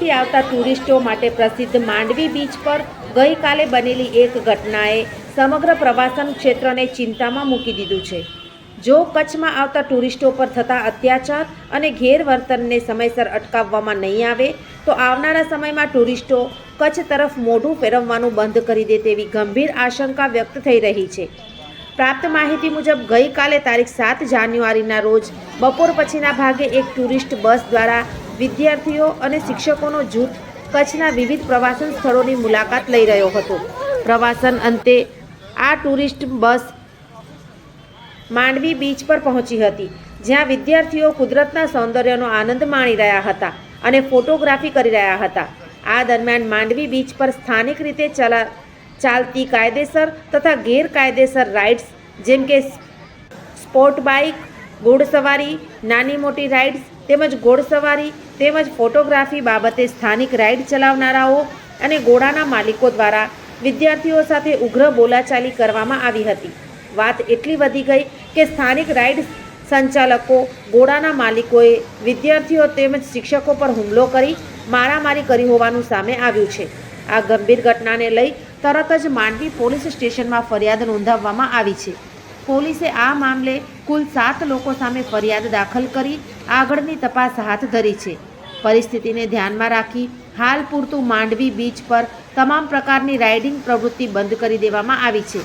બહારથી આવતા ટુરિસ્ટો માટે પ્રસિદ્ધ માંડવી બીચ પર ગઈકાલે બનેલી એક ઘટનાએ સમગ્ર પ્રવાસન ક્ષેત્રને ચિંતામાં મૂકી દીધું છે. જો કચ્છમાં આવતા ટુરિસ્ટો પર થતા અત્યાચાર અને ગેરવર્તનને સમયસર અટકાવવામાં નહીં આવે તો આવનારા સમયમાં ટુરિસ્ટો કચ્છ તરફ મોઢું ફેરવવાનું બંધ કરી દે તેવી ગંભીર આશંકા વ્યક્ત થઈ રહી છે. પ્રાપ્ત માહિતી મુજબ ગઈકાલે તારીખ 7 જાન્યુઆરીના રોજ બપોર પછીના ભાગે એક ટુરિસ્ટ બસ દ્વારા વિદ્યાર્થીઓ અને શિક્ષકોનો જૂથ કચ્છના વિવિધ પ્રવાસન સ્થળોની મુલાકાત લઈ રહ્યો હતો. પ્રવાસન અંતે આ ટુરિસ્ટ બસ માંડવી બીચ પર પહોંચી હતી, જ્યાં વિદ્યાર્થીઓ કુદરતના સૌંદર્યનો આનંદ માણી રહ્યા હતા અને ફોટોગ્રાફી કરી રહ્યા હતા. આ દરમિયાન માંડવી બીચ પર સ્થાનિક રીતે ચાલતી કાયદેસર તથા ગેરકાયદેસર રાઇડ્સ જેમ કે સ્પોર્ટ બાઇક, ઘોડસવારી, નાની મોટી રાઇડ્સ તેમજ ઘોડસવારી તેમજ ફોટોગ્રાફી બાબતે સ્થાનિક રાઇડ ચલાવનારાઓ અને ઘોડાના માલિકો દ્વારા વિદ્યાર્થીઓ સાથે ઉગ્ર બોલાચાલી કરવામાં આવી હતી. વાત એટલી વધી ગઈ કે સ્થાનિક રાઇડ સંચાલકો, ઘોડાના માલિકોએ વિદ્યાર્થીઓ તેમજ શિક્ષકો પર હુમલો કરી મારામારી કરી હોવાનું સામે આવ્યું છે. આ ગંભીર ઘટનાને લઈ તરત જ માંડવી પોલીસ સ્ટેશનમાં ફરિયાદ નોંધાવવામાં આવી છે. પોલીસે આ મામલે કુલ 7 લોકો સામે ફરિયાદ દાખલ કરી આગળની તપાસ હાથ ધરી છે. પરિસ્થિતિને ધ્યાનમાં રાખી હાલ પૂરતું માંડવી બીચ પર તમામ પ્રકારની રાઇડિંગ પ્રવૃત્તિ બંધ કરી દેવામાં આવી છે.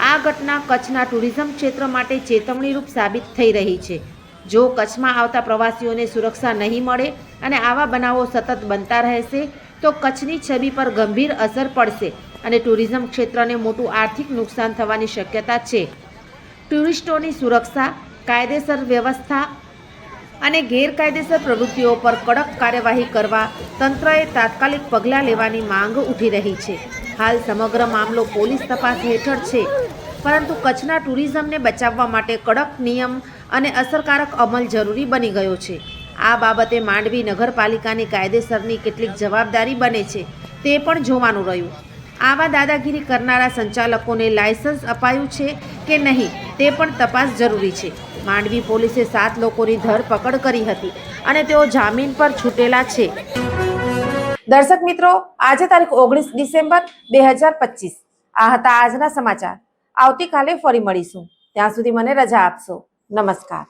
આ ઘટના કચ્છના ટુરિઝમ ક્ષેત્ર માટે ચેતવણીરૂપ સાબિત થઈ રહી છે. જો કચ્છમાં આવતા પ્રવાસીઓને સુરક્ષા નહીં મળે અને આવા બનાવો સતત બનતા રહેશે તો કચ્છની છબી પર ગંભીર અસર પડશે અને ટુરિઝમ ક્ષેત્રને મોટું આર્થિક નુકસાન થવાની શક્યતા છે. ટુરિસ્ટોની સુરક્ષા, કાયદેસર વ્યવસ્થા અને ગેરકાયદેસર પ્રવૃત્તિઓ પર કડક કાર્યવાહી કરવા તંત્રએ તાત્કાલિક પગલાં લેવાની માંગ ઉઠી રહી છે. હાલ સમગ્ર મામલો પોલીસ તપાસ હેઠળ છે, પરંતુ કચ્છના ટુરિઝમને બચાવવા માટે કડક નિયમ અને અસરકારક અમલ જરૂરી બની ગયો છે. આ બાબતે માંડવી નગરપાલિકાની કાયદેસરની કેટલીક જવાબદારી બને છે તે પણ જોવાનું રહ્યું. આવા દાદાગીરી કરનારા સંચાલકોને લાયસન્સ અપાયું છે કે નહીં તે પણ તપાસ જરૂરી છે. માંડવી પોલીસે 7 લોકોની ધરપકડ કરી હતી અને તેઓ જામીન પર છૂટેલા છે. દર્શક મિત્રો, આજે તારીખ 19 ડિસેમ્બર 2025 આ હતા આજના સમાચાર. આવતીકાલે ફરી મળીશું. ત્યાં સુધી મને રજા આપશો. નમસ્કાર.